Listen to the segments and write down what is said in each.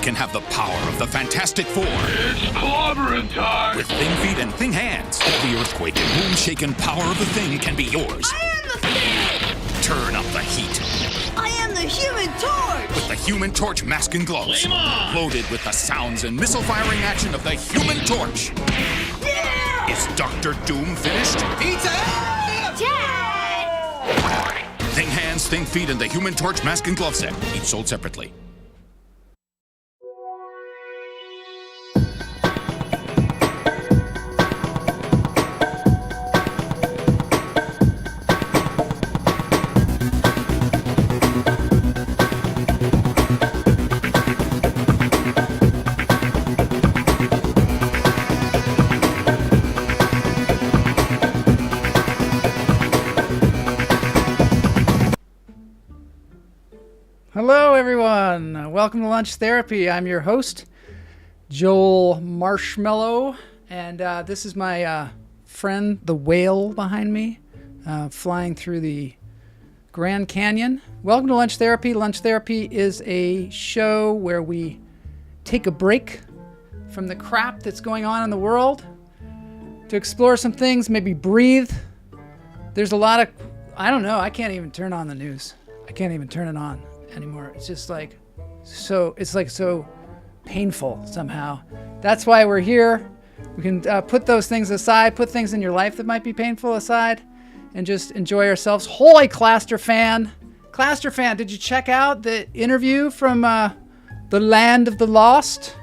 can have the power of the Fantastic Four. It's clobbering time! With Thing Feet and Thing Hands, the earthquake and boom-shaking power of the Thing can be yours. I am the Thing! Turn up the heat. I am the Human Torch! With the Human Torch mask and gloves. Flame on! Loaded with the sounds and missile-firing action of the Human Torch. Yeah! Is Dr. Doom finished? Pizza! Dad! Thing Hands, Thing Feet, and the Human Torch mask and glove set, each sold separately. Hello, everyone. Welcome to Lunch Therapy. I'm your host, Joel Marshmallow, and this is my friend, the whale behind me, flying through the Grand Canyon. Welcome to Lunch Therapy. Lunch Therapy is a show where we take a break from the crap that's going on in the world to explore some things, maybe breathe. There's a lot of, I don't know, I can't even turn on the news. I can't even turn it on anymore. It's just like so painful somehow. That's why we're here. We can put those things aside, put things in your life that might be painful aside, and just enjoy ourselves. Holy Claster fan, did you check out the interview from the Land of the Lost?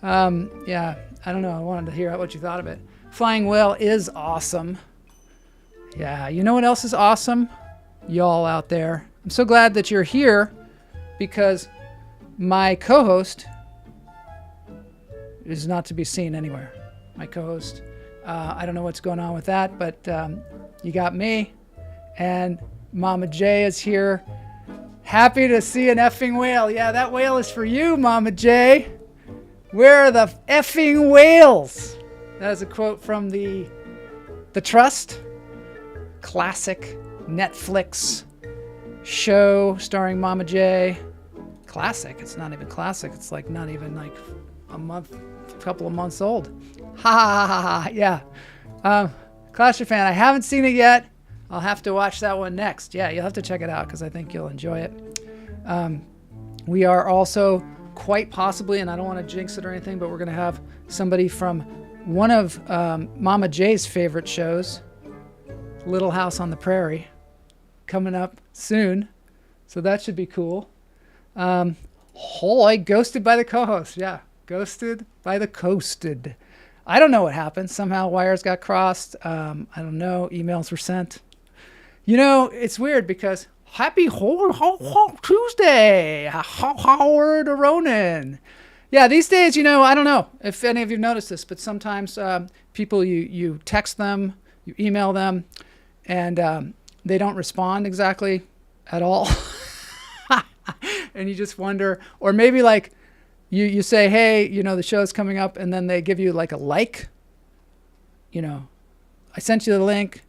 Yeah, I don't know. I wanted to hear what you thought of it. Flying whale is awesome. Yeah, you know what else is awesome? Y'all out there. I'm so glad that you're here because my co-host is not to be seen anywhere. My co-host, I don't know what's going on with that, but you got me, and Mama J is here. Happy to see an effing whale. Yeah, that whale is for you, Mama J. Where are the effing whales? That is a quote from the Trust, classic Netflix show starring Mama J. Classic. It's not even classic. It's like not even like a couple of months old. Ha ha ha ha. Yeah. Claster fan. I haven't seen it yet. I'll have to watch that one next. Yeah, you'll have to check it out because I think you'll enjoy it. We are also quite possibly, and I don't want to jinx it or anything, but we're going to have somebody from one of Mama J's favorite shows, Little House on the Prairie, coming up soon, so that should be cool. Holy, ghosted by the co-host. Yeah, ghosted by the coasted. I don't know what happened. Somehow wires got crossed. I don't know. Emails were sent. You know, it's weird because happy Tuesday, Howard Ronan. Yeah, these days, you know, I don't know if any of you noticed this, but sometimes people, you text them, you email them, and they don't respond exactly at all. And you just wonder, or maybe like you say, hey, you know, the show's coming up, and then they give you like a like, you know, I sent you the link,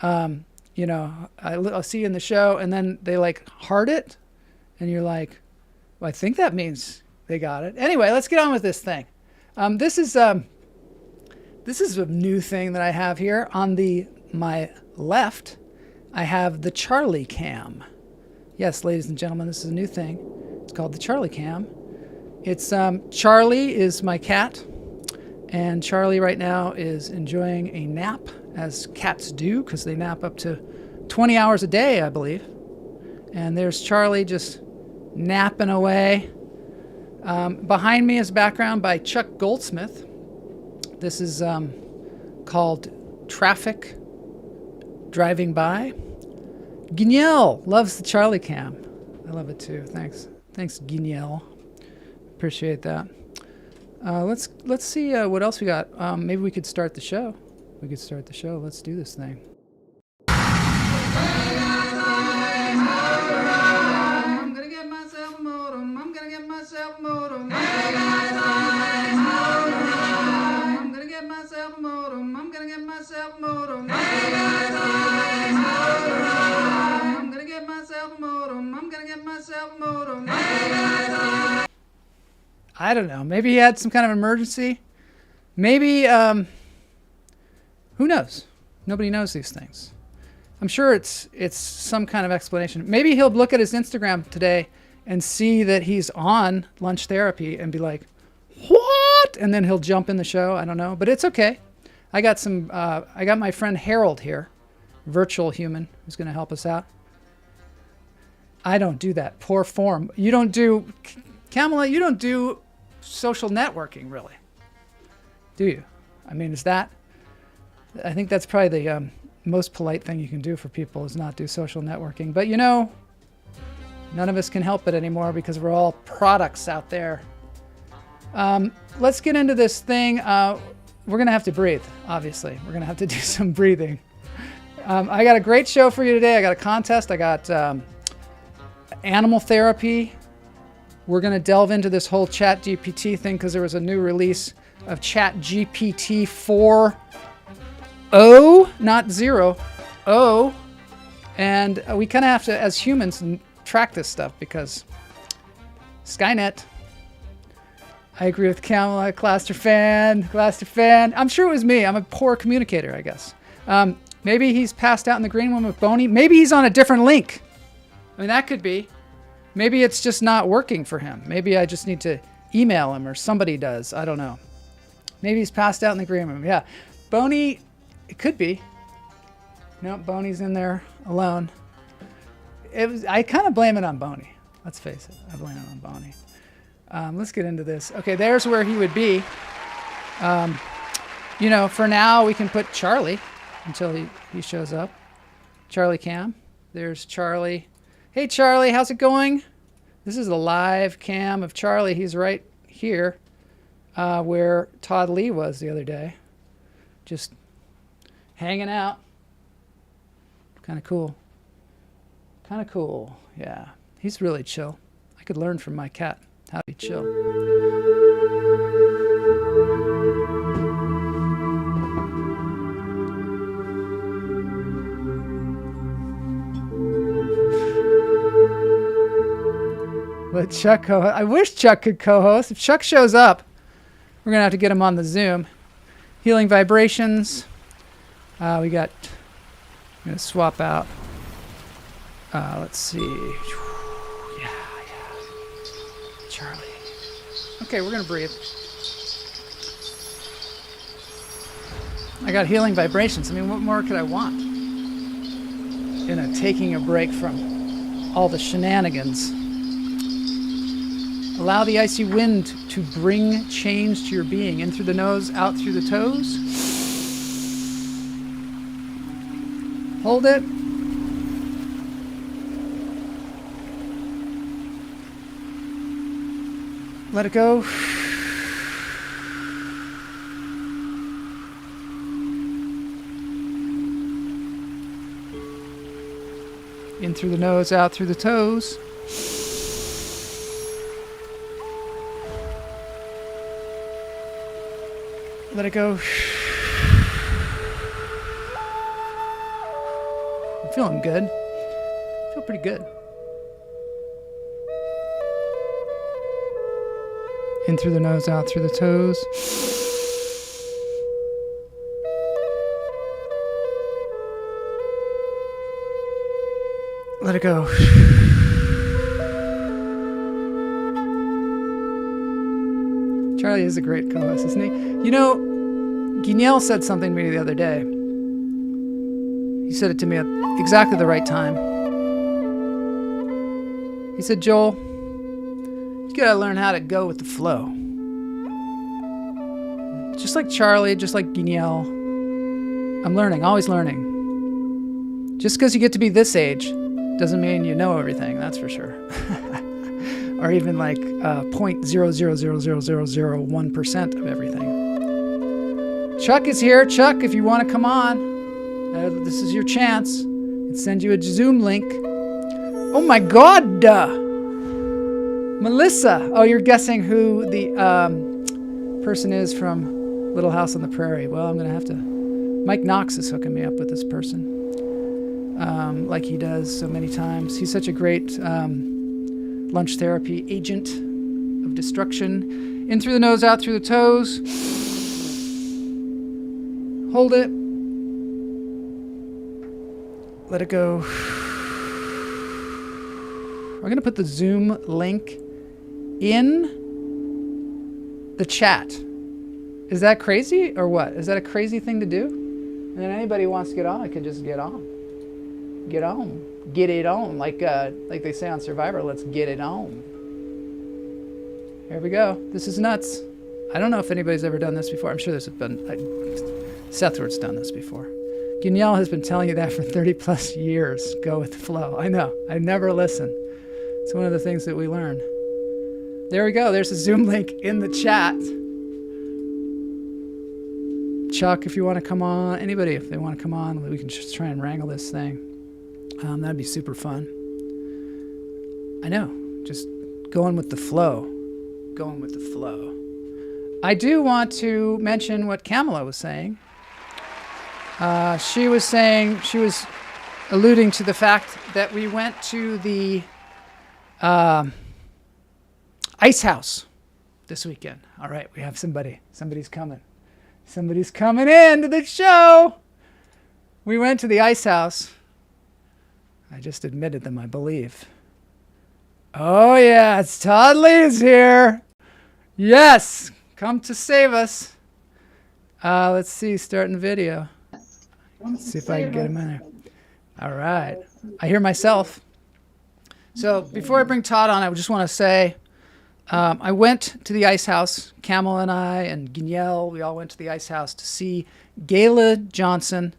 you know, I'll see you in the show, and then they like heart it, and you're like, well, I think that means they got it. Anyway, let's get on with this thing. This is a new thing that I have here. On my left, I have the Charlie Cam. Yes, ladies and gentlemen, this is a new thing. It's called the Charlie Cam. It's Charlie is my cat, and Charlie right now is enjoying a nap, as cats do, because they nap up to 20 hours a day, I believe. And there's Charlie just napping away. Behind me is background by Chuck Goldsmith. This is called Traffic Driving By. Guignel loves the Charlie Cam. I love it too. Thanks, Guignel. Appreciate that. Let's see what else we got. Maybe we could start the show. Let's do this thing. I'm gonna get myself a modem. I'm gonna get myself a modem. I'm gonna get myself a modem. I'm gonna get myself a modem. I'm gonna get myself a modem. I'm gonna get myself a modem. I don't know. Maybe he had some kind of emergency. Maybe, who knows? Nobody knows these things. I'm sure it's some kind of explanation. Maybe he'll look at his Instagram today and see that he's on lunch therapy and be like, what? And then he'll jump in the show. I don't know, but it's okay. I got my friend Harold here, virtual human, who's going to help us out. I don't do that. Poor form. You don't do, Kamala, you don't do social networking, really. Do you? I mean, I think that's probably the most polite thing you can do for people is not do social networking. But none of us can help it anymore because we're all products out there. Let's get into this thing. We're going to have to breathe, obviously. We're going to have to do some breathing. I got a great show for you today. I got a contest. I got animal therapy. We're going to delve into this whole Chat GPT thing because there was a new release of Chat GPT 4.0, not 0.0. And we kind of have to, as humans, track this stuff because Skynet. I agree with Kamala. Claster fan. I'm sure it was me. I'm a poor communicator, I guess. Maybe he's passed out in the green room with Boney. Maybe he's on a different link. I mean, that could be. Maybe it's just not working for him. Maybe I just need to email him or somebody does. I don't know. Maybe he's passed out in the green room. Yeah. Boney, it could be. No, Boney's in there alone. I kind of blame it on Boney. Let's face it. I blame it on Boney. Let's get into this. Okay, there's where he would be. For now, we can put Charlie until he shows up. Charlie Cam. There's Charlie. Hey, Charlie, how's it going? This is a live cam of Charlie. He's right here where Todd Lee was the other day. Just hanging out. Kind of cool. Yeah, he's really chill. I could learn from my cat how to be chill. Let Chuck co-host. I wish Chuck could co-host. If Chuck shows up, we're going to have to get him on the Zoom. Healing vibrations. I'm going to swap out. Let's see. Yeah. Charlie. Okay, we're going to breathe. I got healing vibrations. I mean, what more could I want? Taking a break from all the shenanigans. Allow the icy wind to bring change to your being. In through the nose, out through the toes. Hold it. Let it go. In through the nose, out through the toes. Let it go. I'm feeling good. I feel pretty good. In through the nose, out through the toes. Let it go. Charlie is a great co-host, isn't he? Guignel said something to me the other day. He said it to me at exactly the right time. He said, Joel, you gotta learn how to go with the flow. Just like Charlie, just like Guignel, I'm learning, always learning. Just because you get to be this age doesn't mean you know everything, that's for sure. Or even like 0.0000001% of everything. Chuck is here. Chuck, if you want to come on, this is your chance. I'll send you a Zoom link. Oh my God! Melissa. Oh, you're guessing who the person is from Little House on the Prairie. Well, I'm going to have to... Mike Knox is hooking me up with this person. Like he does so many times. He's such a great lunch therapy agent. of destruction. In through the nose, out through the toes. Hold it. Let it go. We're going to put the Zoom link in the chat. Is that crazy or what? Is that a crazy thing to do? And then anybody who wants to get on, I can just get on. Get on. Get it on. Like they say on Survivor, let's get it on. Here we go. This is nuts. I don't know if anybody's ever done this before. I'm sure there's been... Sethward's done this before. Guignol has been telling you that for 30 plus years. Go with the flow. I know. I never listen. It's one of the things that we learn. There we go. There's a Zoom link in the chat. Chuck, if you want to come on. Anybody, if they want to come on, we can just try and wrangle this thing. That'd be super fun. I know. Just going with the flow. Going with the flow. I do want to mention what Kamala was saying. She was alluding to the fact that we went to the Ice House this weekend. All right, we have somebody. Somebody's coming. Somebody's coming in to the show. We went to the Ice House. I just admitted them, I believe. Oh, yeah, it's Todd Lee's here. Yes, come to save us. Let's see, starting video. Let's see if I can get him in there. All right. I hear myself. So before I bring Todd on, I just want to say I went to the Ice House. Camel and I and Guignol, we all went to the Ice House to see Gayla Johnson.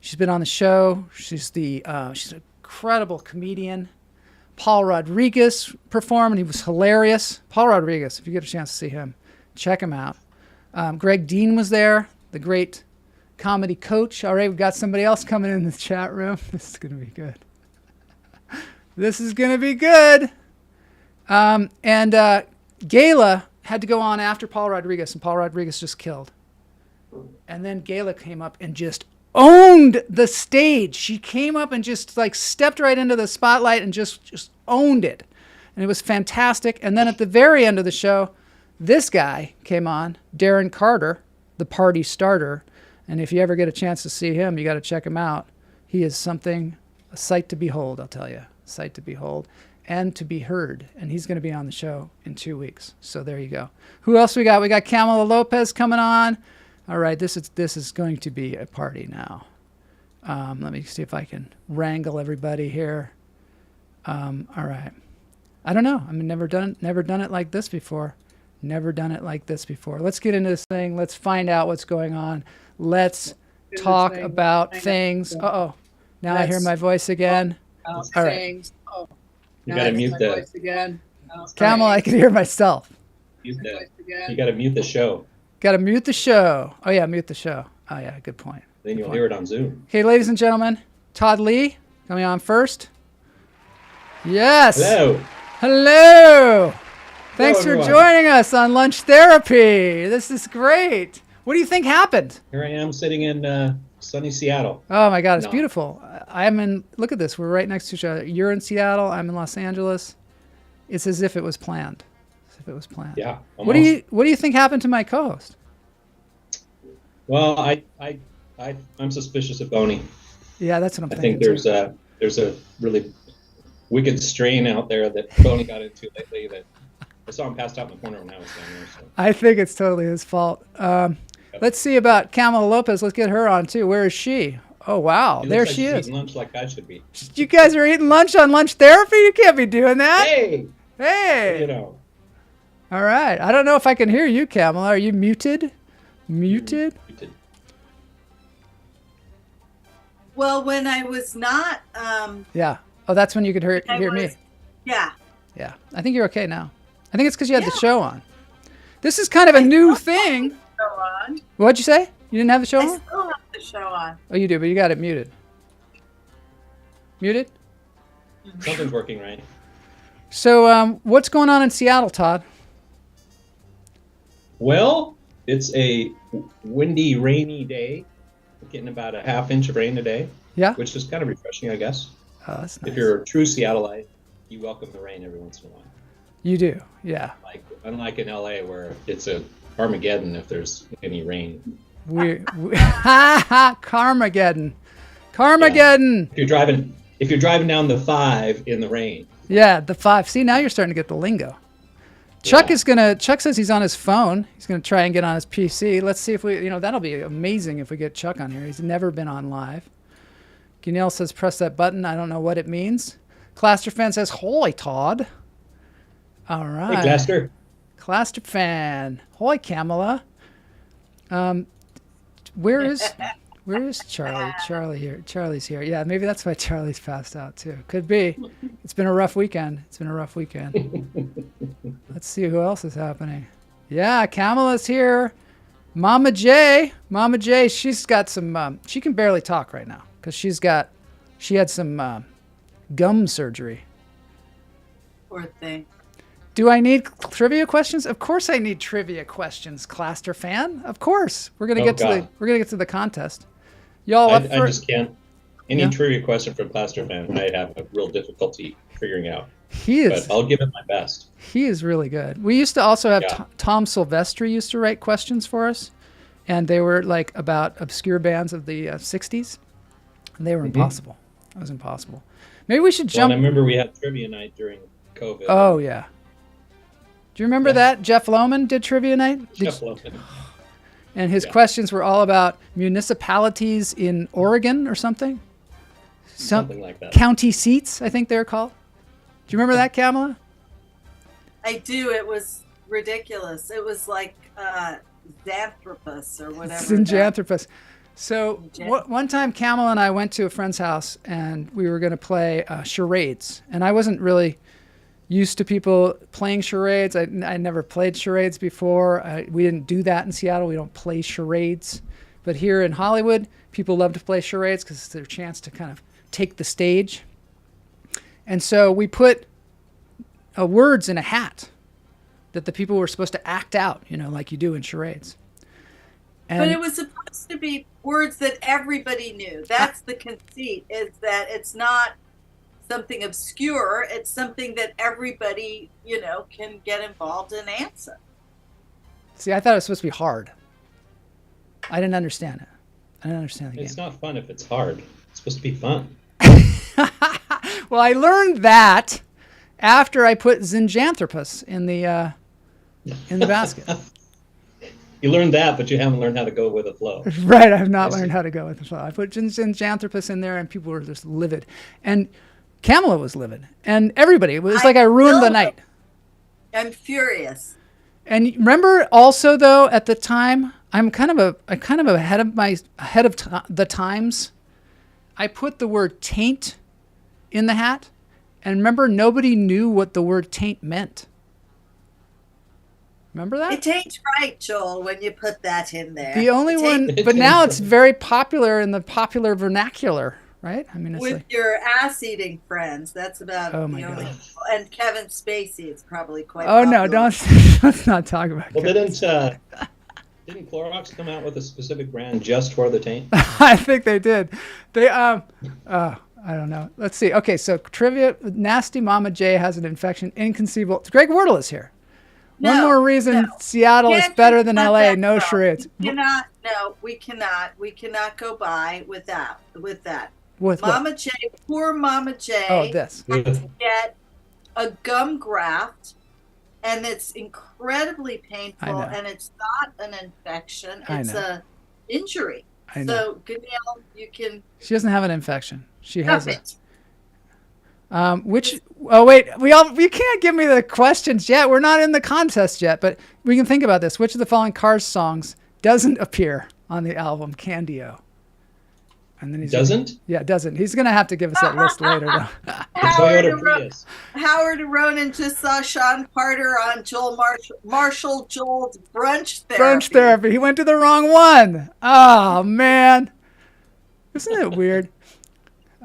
She's been on the show. She's an incredible comedian. Paul Rodriguez performed, and he was hilarious. Paul Rodriguez, if you get a chance to see him, check him out. Greg Dean was there, the great comedy coach. All right, we've got somebody else coming in the chat room. This is going to be good. This is going to be good. And Gayla had to go on after Paul Rodriguez, and Paul Rodriguez just killed. And then Gayla came up and just owned the stage. She came up and just like stepped right into the spotlight and just owned it. And it was fantastic. And then at the very end of the show, this guy came on, Darren Carter, the party starter. And if you ever get a chance to see him, you got to check him out. He is something, a sight to behold, I'll tell you. A sight to behold and to be heard. And he's going to be on the show in 2 weeks. So there you go. Who else we got? We got Kamala Lopez coming on. All right, this is going to be a party now. Let me see if I can wrangle everybody here. All right. I don't know. I mean, never done it like this before. Never done it like this before. Let's get into this thing. Let's find out what's going on. Let's talk about things. Uh-oh. Now I hear my voice again. All right. You gotta mute the voice again. Camel, I can hear myself. You gotta mute the show. Got to mute the show. Oh, yeah, mute the show. Oh, yeah, good point. Then you'll hear it on Zoom. Okay, ladies and gentlemen, Todd Lee coming on first. Yes. Hello. Hello. Thanks for everyone. joining us on Lunch Therapy. This is great. What do you think happened? Here I am sitting in sunny Seattle. Oh, my God, it's No. beautiful. I'm in, look at this. We're right next to each other. You're in Seattle. I'm in Los Angeles. It's as if it was planned. As if it was planned. Yeah. What do you think happened to my co-host? Well, I'm suspicious of Boney. Yeah, that's what I'm I thinking. think there's a really wicked strain out there that Boney got into lately that I saw him passed out in the corner when I was down there. So. I think it's totally his fault. Let's see about Kamala Lopez. Let's get her on too. Where is she? Oh, wow. It There looks like she she's is. eating lunch like I should be. You guys are eating lunch on Lunch Therapy? You can't be doing that. Hey, Hey. you know. All right. I don't know if I can hear you, Kamala. Are you muted? Muted? Well, when I was not, Yeah. Oh, that's when you could hear me. Yeah. Yeah. I think you're okay now. I think it's because you had the show on. This is kind of a new thing. Show on. What'd you say? You didn't have the show I on? still have the show on. Oh, you do, but you got it muted. Muted? Something's working right. So, what's going on in Seattle, Todd? Well, it's a windy, rainy day. We're getting about a half inch of rain today. Yeah? Which is kind of refreshing, I guess. Oh, that's nice. If you're a true Seattleite, you welcome the rain every once in a while. You do, yeah. Like unlike in LA where it's a Armageddon if there's any rain. Carmageddon. Carmageddon. Yeah. If you're driving down the 5 in the rain. Yeah, the 5. See, now you're starting to get the lingo. Chuck says he's on his phone. He's gonna try and get on his PC. Let's see if that'll be amazing if we get Chuck on here. He's never been on live. Gunnell says press that button. I don't know what it means. Claster fan says holy Todd. All right. Hey, Claster. Claster fan. Hoy Kamala. Where is Charlie? Charlie here. Charlie's here. Yeah, maybe that's why Charlie's passed out too. Could be. It's been a rough weekend. Let's see who else is happening. Yeah, Kamala's here. Mama J, she's got some. She can barely talk right now because she had some gum surgery. Poor thing. Do I need trivia questions? Of course I need trivia questions, Claster fan. Of course. We're gonna get to the contest. Y'all I just can't. Any trivia question from Claster fan, I have a real difficulty figuring out. But I'll give it my best. He is really good. We used to also have Tom Silvestri used to write questions for us, and they were like about obscure bands of the 60s. And they were impossible. It was impossible. Maybe we should jump. And I remember we had trivia night during COVID. Oh yeah. Do you remember that? Jeff Lohman did trivia night? Jeff Lohman. And his questions were all about municipalities in Oregon or something. Something like that. County seats, I think they're called. Do you remember that, Kamala? I do. It was ridiculous. It was like Xanthropus or whatever. Xanthropus. So one time Kamala and I went to a friend's house and we were going to play charades. And I wasn't really used to people playing charades. I never played charades before. We didn't do that in Seattle. We don't play charades. But here in Hollywood, people love to play charades because it's their chance to kind of take the stage. And so we put words in a hat that the people were supposed to act out, like you do in charades. And but it was supposed to be words that everybody knew. That's the conceit, is that it's not something obscure. It's something that everybody, can get involved and answer. See, I thought it was supposed to be hard. I didn't understand it. I didn't understand the game. It's not fun if it's hard. It's supposed to be fun. Well, I learned that after I put Xanthropus in the basket. You learned that, but you haven't learned how to go with the flow. Right, I have not learned how to go with the flow. I put Xanthropus in there, and people were just livid. And Kamala was livid. And everybody, it was like I ruined the night. I'm furious. And remember also, though, at the time, I'm kind of ahead of the times. I put the word taint in the hat. And remember, nobody knew what the word taint meant. Remember that? It ain't right, Joel, when you put that in there. The only one, but now it's very popular in the popular vernacular, right? I mean, it's with like, your ass-eating friends, that's about oh my the only. God. And Kevin Spacey, it's probably quite. Oh popular. no, let's not talk about. Well, didn't Clorox come out with a specific brand just for the taint? I think they did. They I don't know. Let's see. Okay, so trivia: Nasty Mama J has an infection. Inconceivable. Greg Wordle is here. One more reason Seattle is better than LA. No charades. We cannot go by with that. With Mama what? J, poor Mama J. Oh, this. Had to get a gum graft, and it's incredibly painful, and it's not an infection. It's a injury. I know. So, Gunnell, you can. She doesn't have an infection. She has it. You can't give me the questions yet. We're not in the contest yet, but we can think about this. Which of the following Cars songs doesn't appear on the album Candio? And then doesn't. He's gonna have to give us that list later, though. Howard Ronan just saw Sean Carter on Marshall Joel's Brunch Therapy. Brunch Therapy. He went to the wrong one. Oh man, isn't it weird?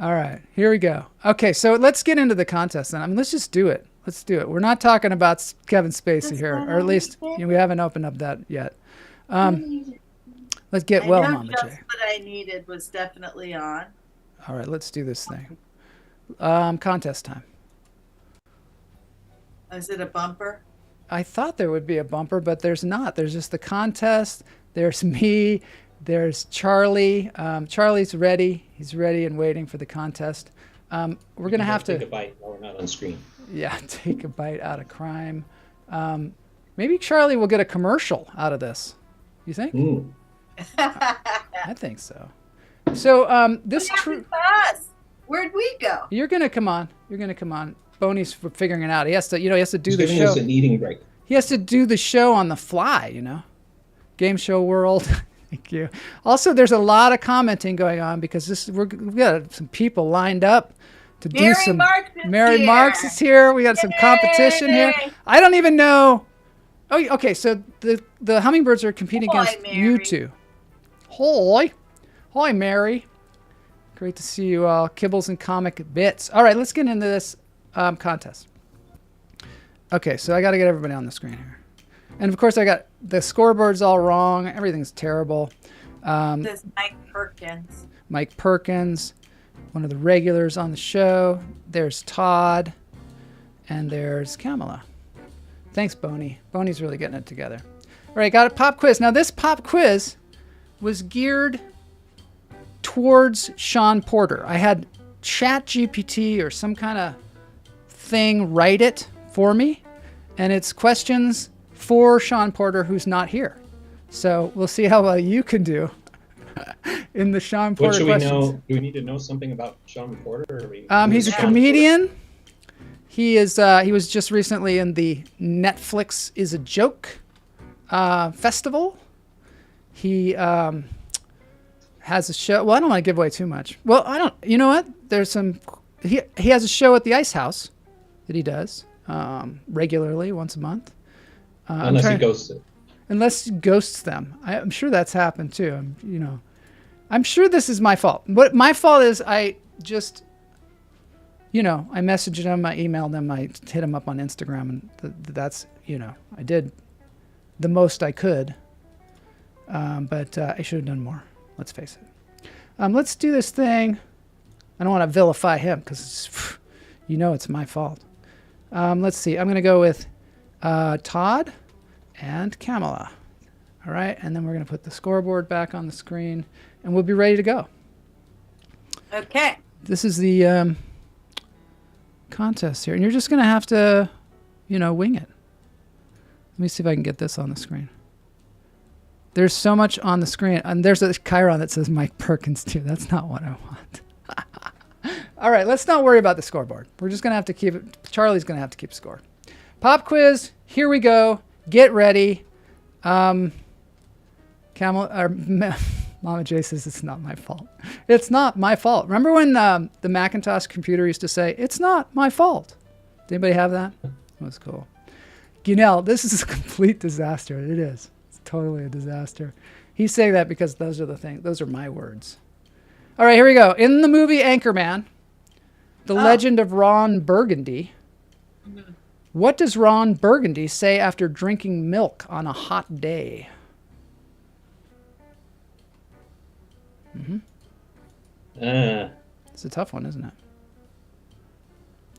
All right, here we go. Okay, so let's get into the contest then. I mean, let's just do it. Let's do it. We're not talking about Kevin Spacey here, or at least we haven't opened up that yet. Let's get Mama J. What I needed was definitely on. All right, let's do this thing. Contest time. Is it a bumper? I thought there would be a bumper, but there's not. There's just the contest. There's me. There's Charlie. Charlie's ready. He's ready and waiting for the contest. We're going to have to take a bite while we're not on screen. Yeah, take a bite out of crime. Maybe Charlie will get a commercial out of this. You think? I think so. So this us. Where'd we go? You're gonna come on. You're gonna come on. Boney's figuring it out. He has to, he has to do He's the giving show. us an eating break. He has to do the show on the fly. Game show world. Thank you. Also, there's a lot of commenting going on because we've got some people lined up to do some. Mary Marks is here. We got some competition here. I don't even know. Oh, okay. So the hummingbirds are competing against you two. Hi, Mary. Great to see you all. Kibbles and comic bits. All right, let's get into this contest. Okay, so I got to get everybody on the screen here. And of course, I got the scoreboards all wrong. Everything's terrible. This is Mike Perkins. Mike Perkins, one of the regulars on the show. There's Todd. And there's Kamala. Thanks, Boney. Boney's really getting it together. All right, got a pop quiz. Now, this pop quiz was geared towards Sean Porter. I had Chat GPT or some kind of thing write it for me. And it's questions for Sean Porter, who's not here. So we'll see how well you can do in the Sean Porter What should questions. we know? Do we need to know something about Sean Porter? Or He's a comedian. He is. He was just recently in the Netflix Is a Joke festival. He has a show. Well, I don't want to give away too much. Well, I don't. You know what? There's some. He has a show at the Ice House that he does regularly once a month. Unless he ghosts it. Unless he ghosts them. I'm sure that's happened too. I'm sure this is my fault. What my fault is, I just, I messaged him, I emailed him, I hit him up on Instagram, and that's, I did the most I could. But I should have done more. Let's face it. Let's do this thing. I don't want to vilify him because, it's my fault. Let's see. I'm going to go with Todd and Kamala. All right. And then we're going to put the scoreboard back on the screen and we'll be ready to go. Okay. This is the contest here. And you're just going to have to, wing it. Let me see if I can get this on the screen. There's so much on the screen. And there's a chyron that says Mike Perkins too. That's not what I want. All right, let's not worry about the scoreboard. We're just going to have to keep it. Charlie's going to have to keep score. Pop quiz. Here we go. Get ready. Mama J says it's not my fault. It's not my fault. Remember when the Macintosh computer used to say, it's not my fault? Did anybody have that? That was cool. Guinell, this is a complete disaster. It is. It's totally a disaster. He's saying that because those are the things. Those are my words. All right, here we go. In the movie Anchorman, The Legend of Ron Burgundy, what does Ron Burgundy say after drinking milk on a hot day? It's a tough one, isn't it?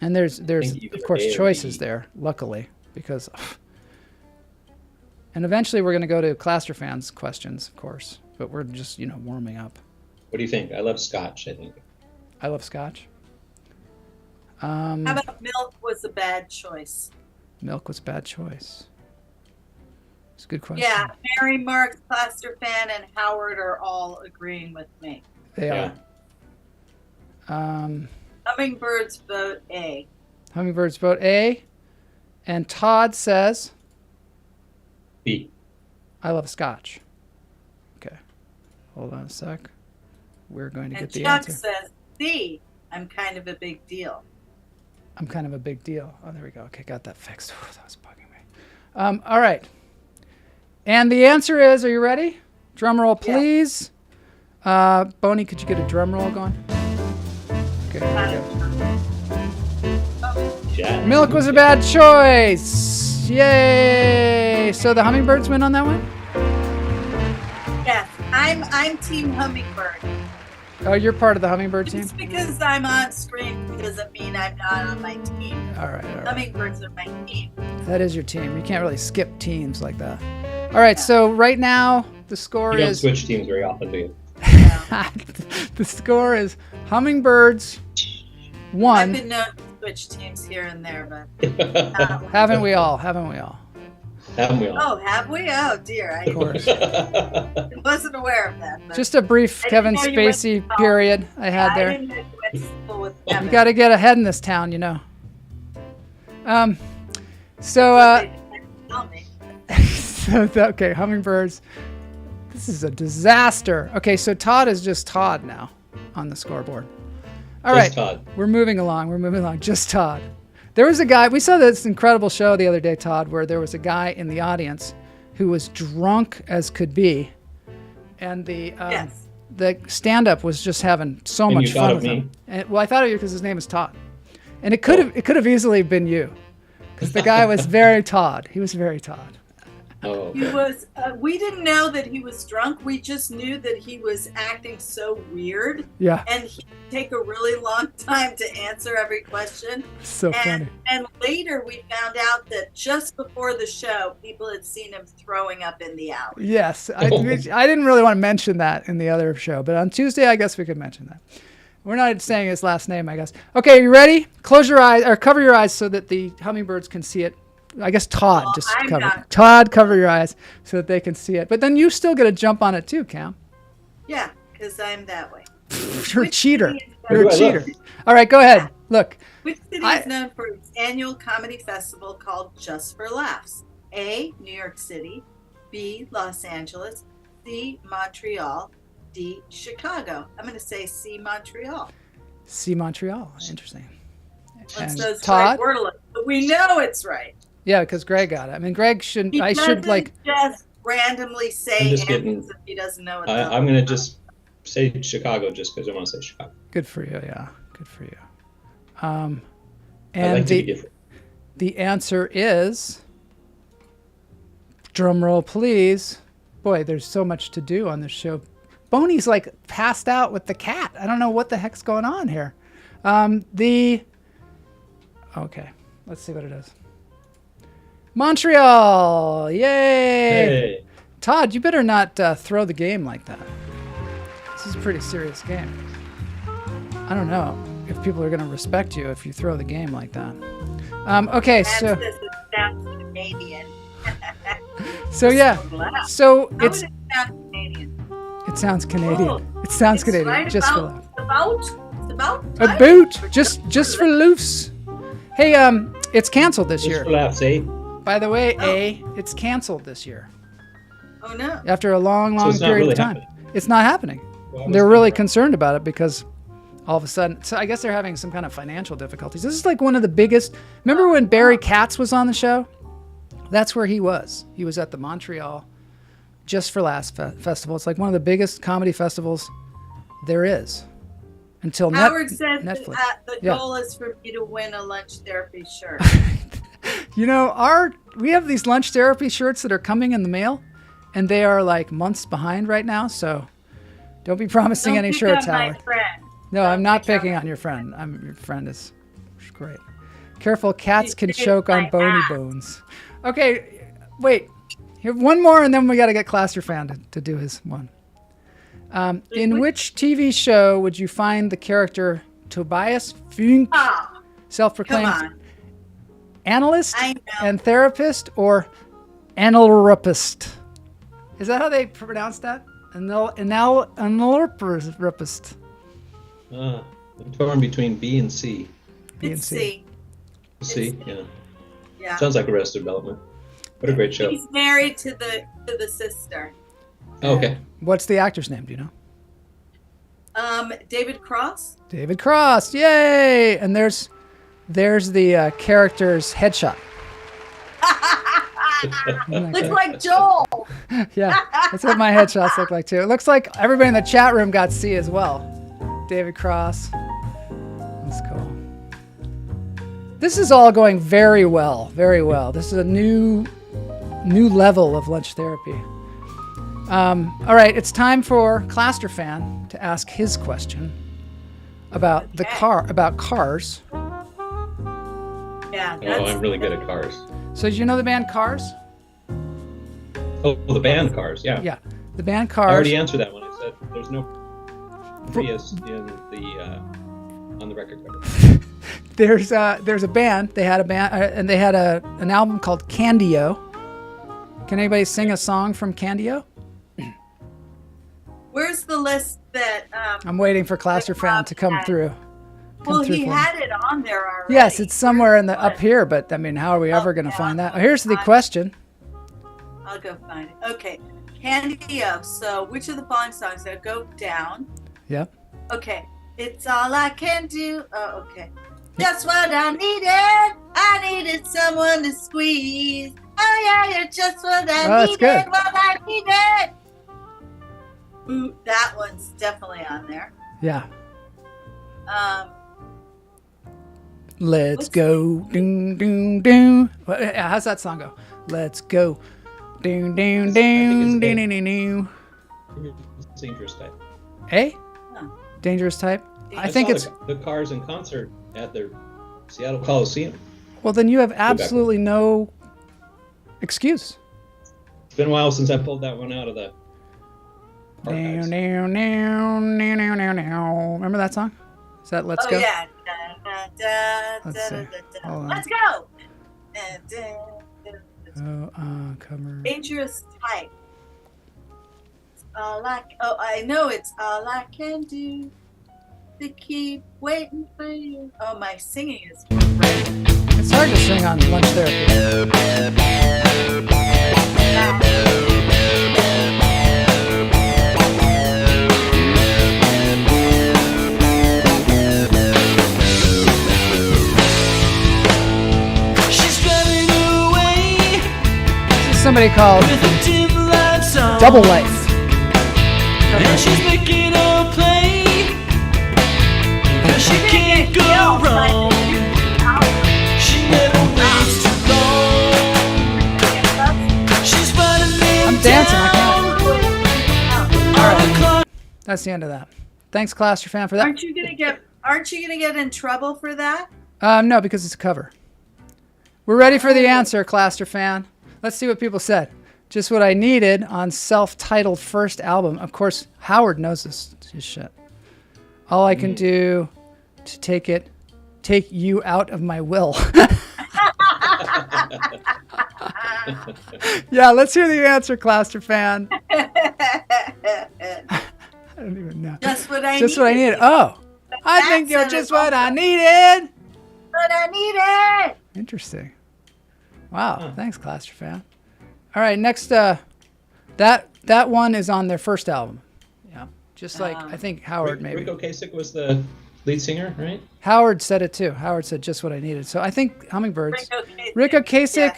And there's of course choices there, luckily, because and eventually we're going to go to Cluster fans questions, of course, but we're just, warming up. What do you think? I love Scotch, I think. I love Scotch. How about milk was a bad choice? Milk was a bad choice. It's a good question. Yeah, Mary, Mark, Plaster Fan, and Howard are all agreeing with me. They are. Hummingbirds vote A. Hummingbirds vote A. And Todd says B. I love Scotch. Okay. Hold on a sec. We're going to get the Chuck answer. says C. I'm kind of a big deal. I'm kind of a big deal. Oh, there we go. Okay, got that fixed. Ooh, that was bugging me. All right. And the answer is, are you ready? Drum roll, please. Yeah. Boney, could you get a drum roll going? Okay, here we go. Milk was a bad choice. Yay! So the hummingbirds win on that one? Yes, I'm Team Hummingbird. Oh, you're part of the hummingbird team? Just because I'm on screen doesn't mean I'm not on my team. All right. Hummingbirds are my team. That is your team. You can't really skip teams like that. All right, so right now the score You don't is switch teams very often, do you? the score is hummingbirds I've 1. been known to switch teams here and there, but Haven't we all? Haven't we all? Haven't we all? oh, have we? Oh dear, I Of course. wasn't aware of that. But Just a brief I Kevin didn't know you went Spacey to college. period I had I there. didn't know you went to school with You Kevin. got to get ahead in this town, you know. So They didn't tell me. okay, hummingbirds. This is a disaster. Okay, so Todd is just Todd now on the scoreboard. All right, Just Todd. we're moving along. We're moving along. Just Todd. There was a guy. We saw this incredible show the other day, Todd, where there was a guy in the audience who was drunk as could be, and the Yes. the stand-up was just having so And much you fun thought with of me? him. And, well, I thought of you because his name is Todd, and it could have easily been you, because the guy was very Todd. He was very Todd. Oh, He okay. was. We didn't know that he was drunk. We just knew that he was acting so weird, Yeah, and he'd take a really long time to answer every question. so funny. And later we found out that just before the show, people had seen him throwing up in the alley. Yes, I didn't really want to mention that in the other show, but on Tuesday, I guess we could mention that. We're not saying his last name, I guess. Okay, you ready? Close your eyes, or cover your eyes so that the hummingbirds can see it. I guess Todd Well, just I'm cover. not. Todd, cover your eyes so that they can see it. But then you still get to jump on it too, Cam. Yeah, because I'm that way. You're a cheater. city is You're a Who do I cheater. look? All right, go ahead. Look. Which city I- is known for its annual comedy festival called Just for Laughs? A, New York City. B, Los Angeles. C, Montreal. D, Chicago. I'm going to say C, Montreal. See Montreal. Interesting. Let's And those Todd? right wordless, but we know it's right. Yeah, because Greg got it. I mean, Greg shouldn't. He I should doesn't like. just randomly say I'm just answers kidding. if he doesn't know it. I'm going to just say Chicago just because I want to say Chicago. Good for you. Yeah, good for you. I And like to be different. the answer is, drum roll please. Boy, there's so much to do on this show. Boney's like passed out with the cat. I don't know what the heck's going on here. Okay, let's see what it is. Montreal, yay! Hey. Todd, you better not throw the game like that. This is a pretty serious game. I don't know if people are going to respect you if you throw the game like that. Okay, That's so this is sound Canadian. yeah, Laugh. so How it's would it sound Canadian? it sounds Canadian. It sounds It's Canadian. right Just for about, laughs. about A time boot, for just for loofs. Hey, it's canceled this Just year. for laughs, eh? By the way, it's canceled this year Oh no. after a long So it's not period really of time. happening. It's not happening. Well, I was They're really thinking- concerned about it because all of a sudden, so I guess they're having some kind of financial difficulties. This is like one of the biggest. Remember when Barry Katz was on the show? That's where he was. He was at the Montreal Just for Laughs festival. It's like one of the biggest comedy festivals there is. Until Howard says Netflix. that the Yeah. goal is for me to win a lunch therapy shirt. You know, we have these lunch therapy shirts that are coming in the mail, and they are like months behind right now. So don't be promising Don't any pick shirts, on my Howard. friend. No, Don't I'm not pick on picking my on your friend. Your friend is great. Careful, cats She's can big choke on like bony that. bones. Okay, wait. Here, one more, and then we got to get Class Your Fan to do his one. In which TV show would you find the character Tobias Funk, Ah, come self-proclaimed on. analyst I know. and therapist, or analrapist? Is that how they pronounce that? Analrapist. I'm torn between B and C. B and It's C. C. C, yeah. Yeah. Sounds like Arrested Development. What a great show. He's married to the sister. Okay. What's the actor's name? Do you know? David Cross. David Cross. Yay! And there's the character's headshot. Isn't that Looks great? like Joel. Yeah, that's what my headshots look like too. It looks like everybody in the chat room got C as well. David Cross. That's cool. This is all going very well, very well. This is a new level of lunch therapy. All right, it's time for Claster Fan to ask his question about about cars. Yeah. Oh, I'm really good at cars. So did you know the band Cars? Oh, the band Cars, yeah. Yeah, the band I Cars. already answered that one. I said there's no Prius in the on the record cover. There's a band. They had a band, and they had an album called Candio. Can anybody sing a song from Candio? Where's the list that? I'm waiting for Claster Fan to come through. Well, he had it on there already. Yes, it's somewhere in the up here, but I mean, how are we ever going to find that? Oh, here's the question. I'll go find it. Okay, Candio. So, which of the following songs? I'll go down. Yep. Okay, it's all I can do. Oh, okay. Just what I needed. I needed someone to squeeze. Oh yeah, you're just what I needed. Good. What I needed. Ooh, that one's definitely on there. Yeah. Let's What's go, ding, ding, ding. How's that song go? Let's go, ding, ding, ding, ding, ding, ding, ding. Dangerous Type. Hey, Huh. Dangerous Type. I saw think it's. the Cars in concert at the Seattle Coliseum. Well, then you have absolutely no excuse. It's been a while since I pulled that one out of the Down, archives. down, down, down, down, down, down. Remember that song? Is that Let's Go? Yeah. Let's see. Hold on. Let's go. Oh, cover. Dangerous Type. I know it's all I can do to keep waiting for you. Oh, my singing is great. It's hard to sing on lunch therapy. Somebody called Double Life. And she's making a play, 'cause she can't go wrong. She never waits too long. She's running I'm dancing. I can't. can't. That's the end of that. Thanks, Claster Fan, for that. Aren't you gonna get in trouble for that? No, because it's a cover. We're ready for the answer, Claster Fan. Let's see what people said. Just what I needed on self-titled first album. Of course, Howard knows this shit. All I can do to take you out of my will. Yeah, let's hear the answer, Claster Fan. I don't even know. Just what I Just what I needed. Oh, I think you're just what I needed. What I needed. Interesting. Wow. Thanks, Claster Fan. All right, next, that one is on their first album. Yeah, just like I think Howard maybe. Rick Ocasek was the lead singer, right? Howard said it too. Howard said just what I needed. So I think hummingbirds. Rick Rick Ocasek. Yeah.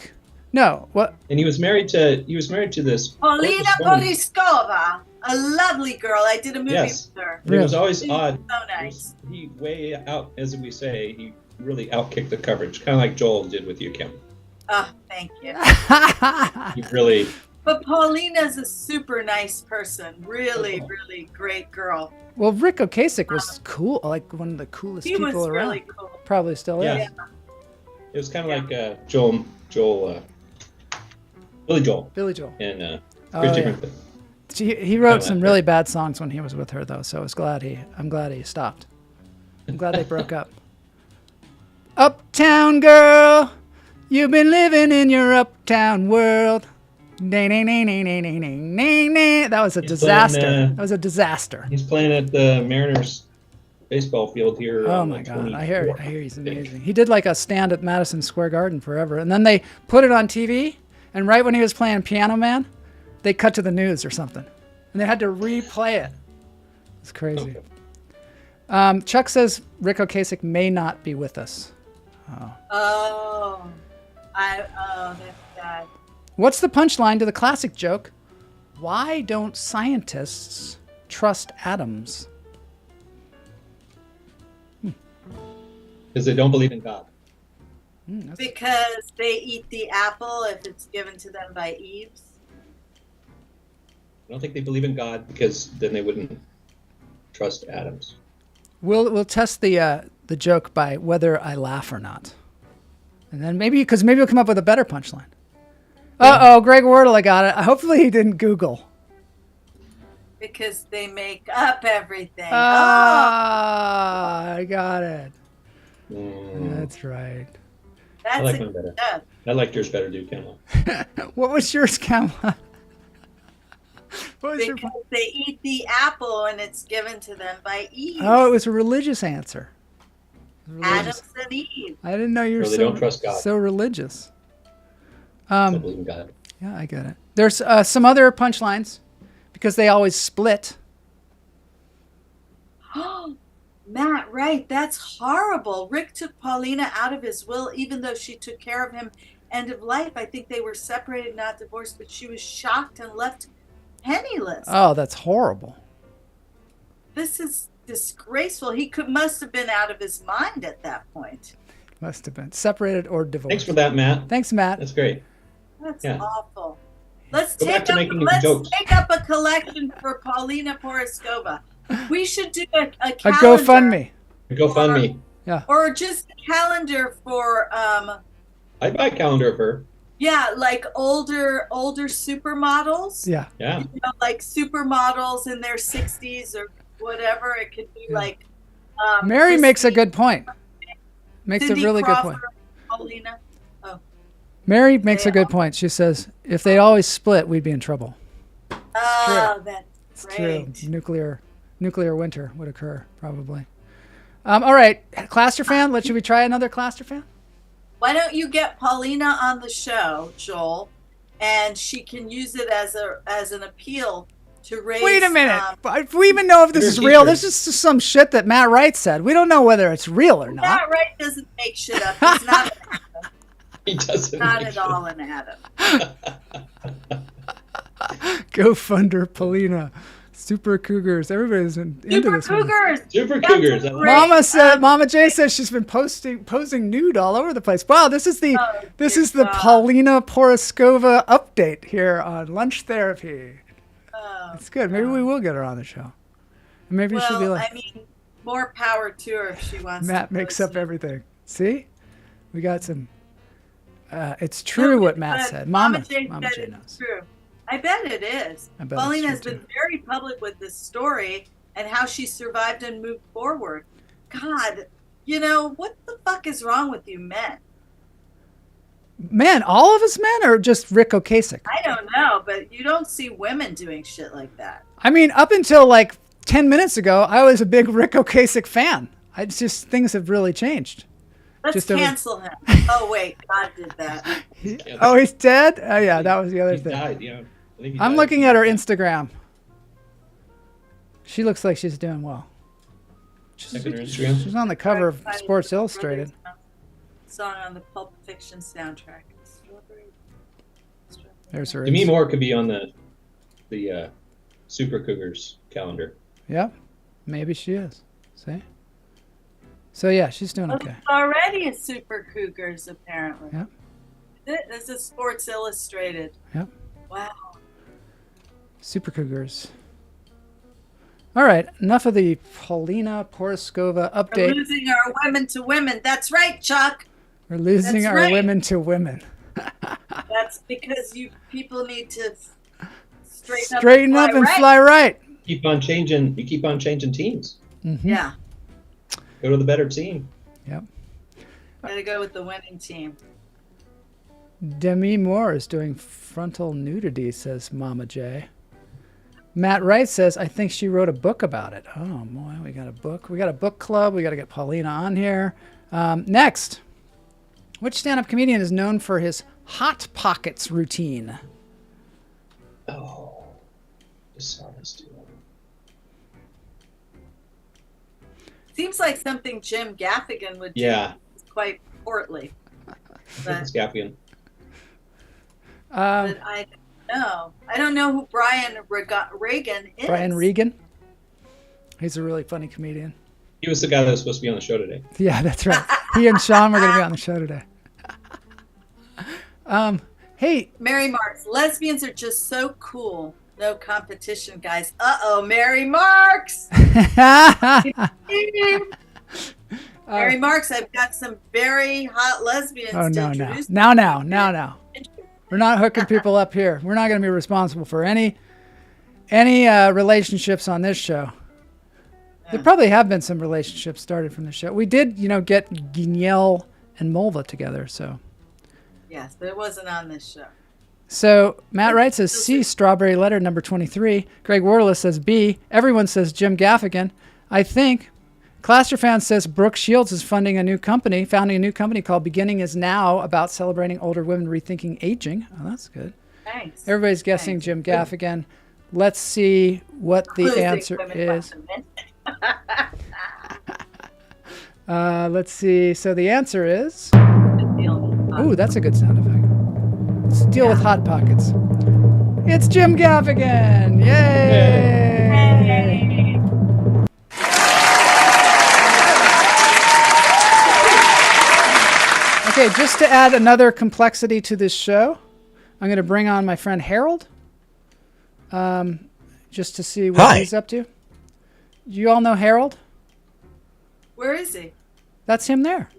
No, what? And he was married to this Paulina gorgeous woman. Poliskova, a lovely girl. I did a movie Yes. with her. And it was always She's odd. So nice. He way out, as we say, he really outkicked the coverage, kind of like Joel did with you, Kim. Oh, thank you. He really. But Paulina's a super nice person. Really, really great girl. Well, Rick Ocasek was cool, like one of the coolest He people was around. really cool. Probably still Yeah. is. It was kind of like Billy Joel, Billy Joel. and Oh, Chris yeah. Different. He wrote like some that. really bad songs when he was with her, though. So I'm glad he stopped. I'm glad they broke up. Uptown girl, you've been living in your uptown world. Ding, ding, ding, ding, ding, ding, ding, ding, ding. That was a He's disaster. playing, That was a disaster. He's playing at the Mariners baseball field here. Oh on my the God, I 24th, hear he's think. amazing. He did like a stand at Madison Square Garden forever, and then they put it on TV, and right when he was playing Piano Man, they cut to the news or something, and they had to replay it. It's crazy. Chuck says Rick Ocasek may not be with us. Oh, that's sad. What's the punchline to the classic joke? Why don't scientists trust atoms? Because they don't believe in God. Because they eat the apple if it's given to them by Eve's. I don't think they believe in God because then they wouldn't trust atoms. We'll test the joke by whether I laugh or not, and then maybe we'll come up with a better punchline. Uh-oh, Greg Wardle, I got it. Hopefully he didn't Google. Because they make up everything. Ah, I got it. That's right. That's I like mine better. I liked yours better, dude, Kamala. What was yours, Kamala? What was Because they eat the apple and it's given to them by Eve. Oh, it was a religious answer. Adams and Eve. I didn't know you were No, they don't trust God. so religious. Don't believe in God. Yeah, I get it. There's some other punchlines because they always split. Matt, right. That's horrible. Rick took Paulina out of his will, even though she took care of him end of life. I think they were separated, not divorced, but she was shocked and left penniless. Oh, that's horrible. This is disgraceful. He must have been out of his mind at that point. Must have been separated or divorced. Thanks for that, Matt. Thanks, Matt. That's great. That's Yeah. awful. Let's Go back take to up. making Let's jokes. take up a collection for Paulina Poroskova. We should do a A calendar. GoFundMe. GoFundMe. Or just a calendar for I'd buy a calendar of her. yeah, like older supermodels. Yeah. Yeah. You know, like supermodels in their 60s or whatever. It could be like Mary makes a Christine, good point. Makes Cindy a really Crawford, good point. Paulina. Mary makes a good point. She says, if they always split, we'd be in trouble. Oh, that's It's great. true. Nuclear winter would occur, probably. All right. Cluster fan. Should we try another cluster fan? Why don't you get Paulina on the show, Joel, and she can use it as an appeal to raise. Wait a minute. If we even know if this is real, this is just some shit that Matt Wright said. We don't know whether it's real or not. Matt Wright doesn't make shit up. He's not He doesn't. not make at it. all an Adam. Go funder Paulina. Super Cougars. Everybody's into Super this one. Cougars. Super That's Cougars. a I like great- Mama J says she's been posing nude all over the place. Wow, this is the good Paulina Poroskova update here on Lunch Therapy. Oh, It's good. Maybe we will get her on the show. Maybe we should be well, like I mean, more power to her if she wants. Matt to makes post up it. everything. See, we got some. It's true No, what Matt but said. Mama J J said knows. it's true. I bet it is. I bet it's Paulina true, has been too. very public with this story and how she survived and moved forward. God, what the fuck is wrong with you men? Man, all of us men or just Rick Ocasek? I don't know, but you don't see women doing shit like that. I mean, up until like 10 minutes ago, I was a big Rick Ocasek fan. It's just things have really changed. Let's Just over- cancel him. Oh, wait, God did that. Oh, he's dead? Oh, yeah, that was the other He thing. died. Yeah. I think he I'm died. looking at her Instagram. She looks like she's doing well. Look at her Instagram. She's on the cover of Excited Sports for Illustrated. Song on the Pulp Fiction soundtrack. There's her. Demi Moore could be on the Super Cougars calendar. Yep, maybe she is. See? So yeah, she's doing Oh, okay. it's already a Super Cougars, apparently. Yep. This is Sports Illustrated. Yep. Wow. Super Cougars. All right, enough of the Paulina Poroskova We're update. losing our women to women. That's right, Chuck. We're losing That's our right. women to women. That's because you people need to Straighten up and right. fly right. You keep on changing teams. Yeah, Go to the better team. Yep. gotta go with the winning team. Demi Moore is doing frontal nudity, says Mama J. Matt Wright says, I think she wrote a book about it. Oh, boy, we got a book. We got a book club. We got to get Paulina on here. Next, which stand-up comedian is known for his Hot Pockets routine? Oh, just saw this too. Seems like something Jim Gaffigan would do. Yeah. He's quite portly. I think it's Gaffigan. But I don't know. I don't know who Brian Reagan is. Brian Regan. He's a really funny comedian. He was the guy that was supposed to be on the show today. Yeah, that's right. He and Sean were going to be on the show today. Hey, Mary Marks, lesbians are just so cool. No competition, guys. Uh-oh, Mary Marks. Mary Marks, I've got some very hot lesbians Oh, to no. introduce. Now. We're not hooking people up here. We're not going to be responsible for any relationships on this show. There probably have been some relationships started from the show. We did, get Guignel and Mulva together, so. Yes, but it wasn't on this show. So Matt Wright says C, strawberry letter number 23. Greg Warless says B. Everyone says Jim Gaffigan. I think. Clasterfan says Brooke Shields is founding a new company called Beginning Is Now about celebrating older women rethinking aging. Oh, that's good. Thanks. Everybody's guessing Jim Gaffigan. Let's see what the Losing answer women is. left Let's see. So the answer is... Ooh, that's a good sound effect. Let's deal with Hot Pockets. It's Jim Gaffigan! Yay! Okay, just to add another complexity to this show, I'm going to bring on my friend Harold, just to see what he's up to. You all know Harold? Where is he? That's him there.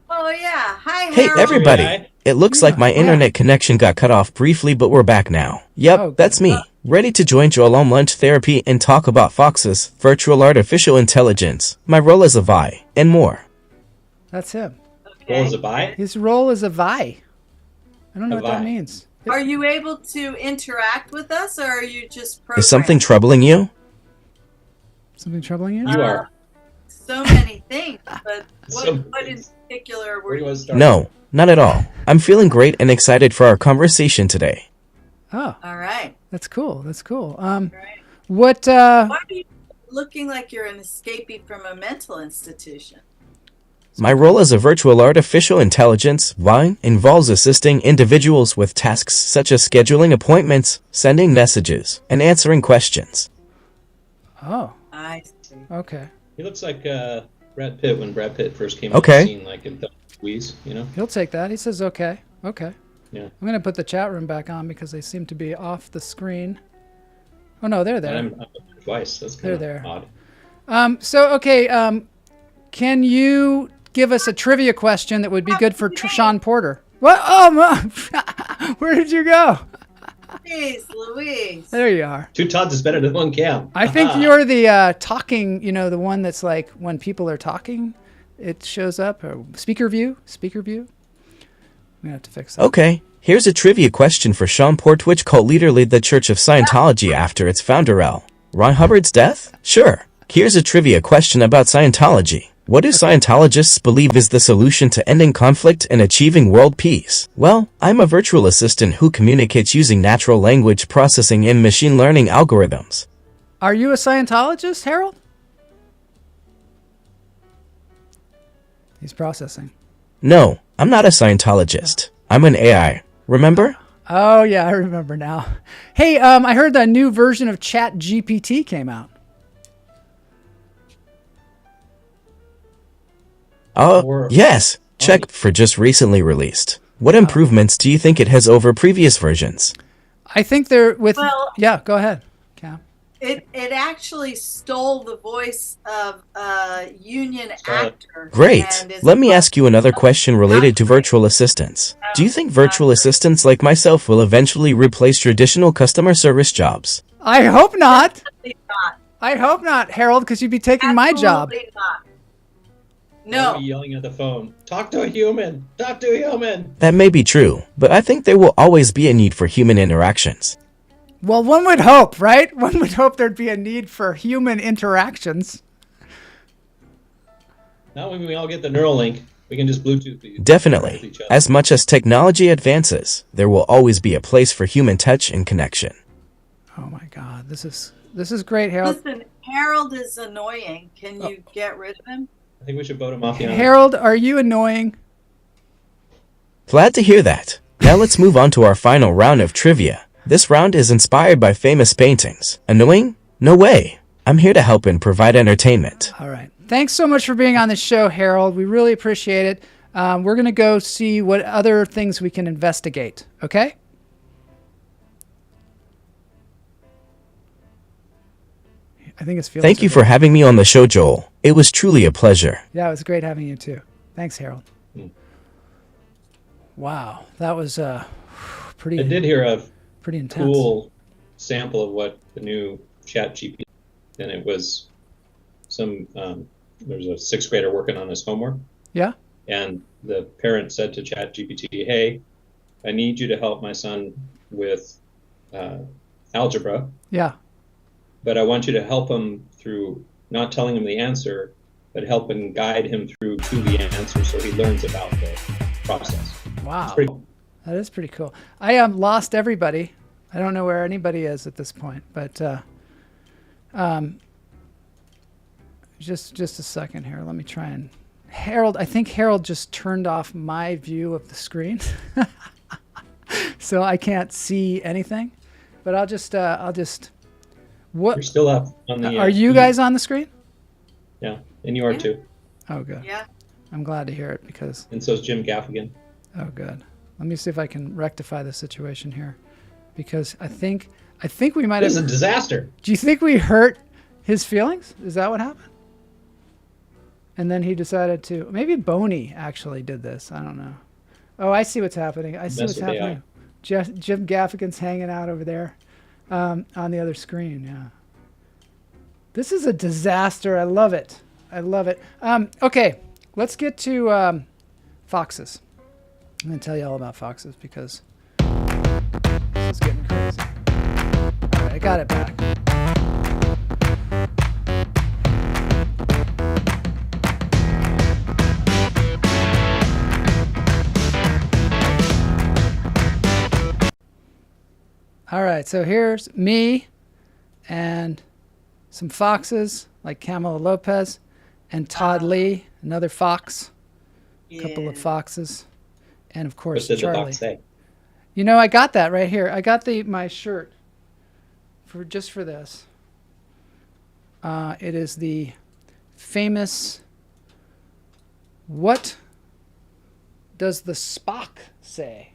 Oh, yeah. Hi, Hey, Harold. everybody. It looks like my internet connection got cut off briefly, but we're back now. Yep, that's me. Ready to join Joel Lunch Therapy and talk about Fox's virtual artificial intelligence, my role as a Vi, and more. That's him. Role as a Vi? His role is a Vi. I don't know A what that Vi. means. Are you able to interact with us, or are you just programmed? Is something troubling you? Something troubling you? You are. So many things, but So what in particular were Where do you you? want to start? No, not at all. I'm feeling great and excited for our conversation today. Oh, All right. that's cool. That's cool. Right. What? Why are you looking like you're an escapee from a mental institution? My role as a virtual artificial intelligence, Vi, involves assisting individuals with tasks such as scheduling appointments, sending messages, and answering questions. Oh, I see. okay. He looks like Brad Pitt when Brad Pitt first came Okay. on the scene, like in Louise, He'll take that. He says okay. Okay. Yeah. I'm going to put the chat room back on because they seem to be off the screen. Oh, no, they're there. I'm twice. That's kind They're of there. odd. Can you give us a trivia question that would be good for Sean Porter? What? Oh, where did you go? Jeez, Louise. There you are. Two Todds is better than one Cam. I think you're the talking, the one that's like when people are talking, it shows up. Or speaker view. I'm going to have to fix that. Okay, here's a trivia question for Sean Port. Which cult leader led the Church of Scientology after its founder L. Ron Hubbard's death? Sure. Here's a trivia question about Scientology. What do Scientologists believe is the solution to ending conflict and achieving world peace? Well, I'm a virtual assistant who communicates using natural language processing and machine learning algorithms. Are you a Scientologist, Harold? He's processing. No, I'm not a Scientologist. I'm an AI. Remember? Oh, yeah, I remember now. Hey, I heard the new version of Chat GPT came out. Oh, yes. Check for just recently released. What improvements do you think it has over previous versions? I think they're with... Well- yeah, go ahead, Cam. It actually stole the voice of a union actor. Great. and is- Let me ask you another question related to virtual assistants. Do you think virtual assistants like myself will eventually replace traditional customer service jobs? I hope not. Absolutely not. I hope not, Harold, because you'd be taking my job. Absolutely not. Don't No. be yelling at the phone. Talk to a human. Talk to a human. That may be true, but I think there will always be a need for human interactions. Well, one would hope, right? One would hope there'd be a need for human interactions. Not when we all get the Neuralink. We can just Bluetooth with Definitely. each other. As much as technology advances, there will always be a place for human touch and connection. Oh my God, this is great, Harold. Listen, Harold is annoying. Can you get rid of him? I think we should vote him off. Harold, are you annoying? Glad to hear that. Now let's move on to our final round of trivia. This round is inspired by famous paintings. Annoying? No way. I'm here to help and provide entertainment. All right. Thanks so much for being on the show, Harold. We really appreciate it. We're going to go see what other things we can investigate. Okay? I think his feelings. Thank you for having me on the show, Joel. It was truly a pleasure. Yeah, it was great having you too. Thanks, Harold. Wow, that was pretty. I did hear a pretty intense. cool sample of what the new Chat GPT, and it was some. There's a sixth grader working on his homework, Yeah. and the parent said to Chat GPT, "Hey, I need you to help my son with algebra, Yeah. but I want you to help him through not telling him the answer, but help and guide him through to the answer so he learns about the process." Wow. It's pretty cool. That is pretty cool. I lost everybody. I don't know where anybody is at this point, but just a second here. Let me try and Harold. I think Harold just turned off my view of the screen, so I can't see anything. But I'll just. What? You're still up on the. Are you guys on the screen? Yeah, and you are too. Oh, good. Yeah. I'm glad to hear it because. And so is Jim Gaffigan. Oh, good. Let me see if I can rectify the situation here, because I think we might This is have. a disaster. Do you think we hurt his feelings? Is that what happened? And then he decided to. Maybe Boney actually did this. I don't know. Oh, I see what's happening. I see Mess what's with AI. happening. Jim Gaffigan's hanging out over there on the other screen. Yeah. This is a disaster. I love it. I love it. Okay, let's get to foxes. I'm going to tell you all about foxes because this is getting crazy. All right, I got it back. All right, so here's me and some foxes like Kamala Lopez and Todd Lee, another fox, a couple of foxes, and of course What did the Charlie. fox say? You know, I got that right here. I got my shirt for this. It is the famous "What does the Spock say?"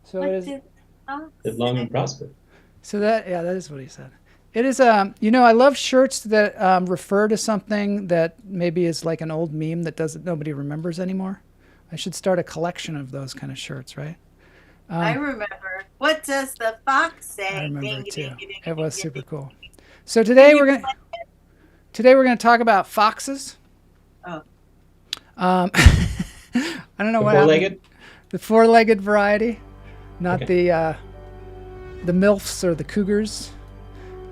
So it is. Live long and prosper. So that is what he said. It is I love shirts that refer to something that maybe is like an old meme that nobody remembers anymore. I should start a collection of those kind of shirts, right? I remember. What does the fox say? I remember Ding, it too. ding, ding, It was ding, super ding. cool. So today we're gonna talk about foxes. Oh. I don't know what happened. Four-legged? The four-legged variety, not the MILFs or the cougars,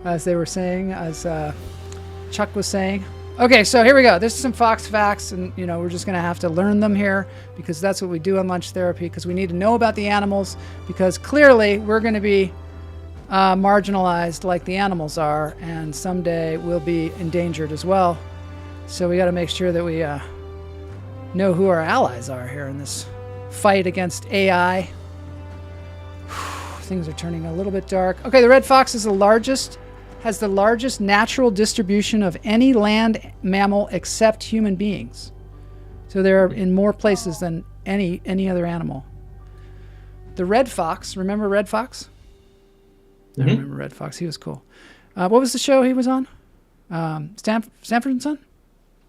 as they were saying, as Chuck was saying. Okay, so here we go. This is some fox facts, and we're just gonna have to learn them here because that's what we do on Lunch Therapy. Because we need to know about the animals, because clearly we're gonna be marginalized like the animals are, and someday we'll be endangered as well. So we got to make sure that we know who our allies are here in this fight against AI. Things are turning a little bit dark. Okay, the red fox is has the largest natural distribution of any land mammal except human beings. So they're in more places than any other animal. The red fox, remember Red Fox? I remember Red Fox. He was cool. What was the show he was on? Stanford and Son?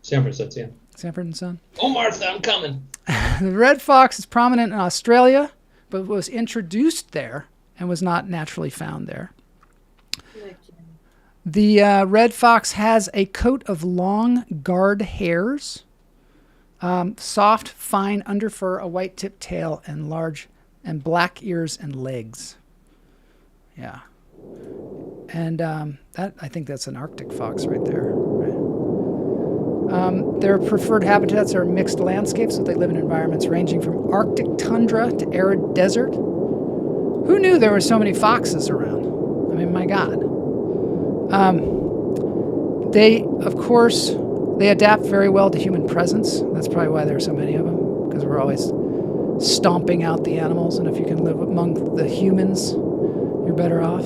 Sanford says, yeah. Sanford and Son. Oh, Martha, I'm coming. The red fox is prominent in Australia, but was introduced there and was not naturally found there. The red fox has a coat of long guard hairs, soft, fine underfur, a white tipped tail, and large and black ears and legs. Yeah. And I think that's an Arctic fox right there. Right? Their preferred habitats are mixed landscapes, so they live in environments ranging from Arctic tundra to arid desert. Who knew there were so many foxes around? I mean, my God. They adapt very well to human presence. That's probably why there are so many of them, because we're always stomping out the animals, and if you can live among the humans, you're better off.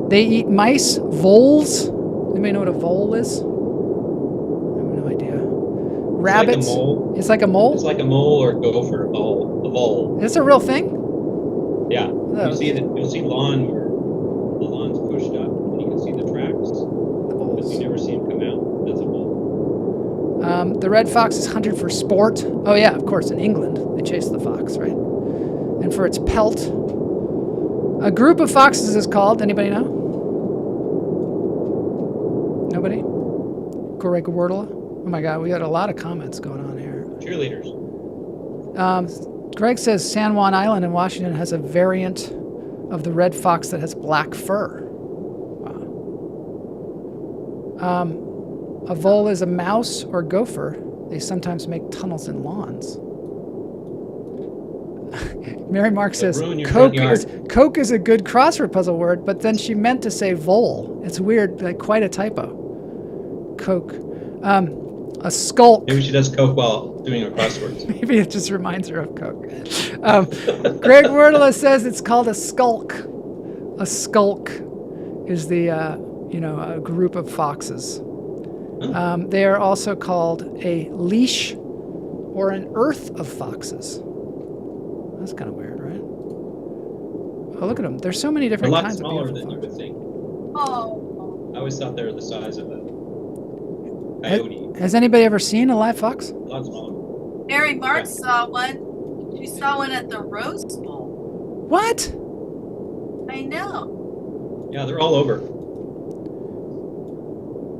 They eat mice, voles. Anybody know what a vole is? I have no idea. Rabbits. It's like a mole. It's like a mole? It's like a mole or a gopher, a vole. Is this a real thing? Yeah. Oh. You'll see lawn where the lawn's pushed up, and you can see the tracks. The red fox is hunted for sport. Oh yeah, of course, in England, they chase the fox, right? And for its pelt. A group of foxes is called, anybody know? Nobody? Gorega-wordla? Oh my God, we had a lot of comments going on here. Cheerleaders. Greg says San Juan Island in Washington has a variant of the red fox that has black fur. Wow. A vole is a mouse or gopher. They sometimes make tunnels in lawns. Mary Mark says Coke is a good crossword puzzle word, but then she meant to say vole. It's weird, like quite a typo. Coke. A skulk. Maybe she does Coke while doing her crosswords. Maybe it just reminds her of Coke. Greg Wordla says it's called a skulk. A skulk is the, a group of foxes. They are also called a leash or an earth of foxes. That's kind of weird, right? Oh, look at them. There's so many different kinds of beautiful foxes. A lot smaller than you would think. Oh. I always thought they were the size of a coyote. Has anybody ever seen a live fox? A lot smaller. Mary Mark saw one. She saw one at the Rose Bowl. What? I know. Yeah, they're all over.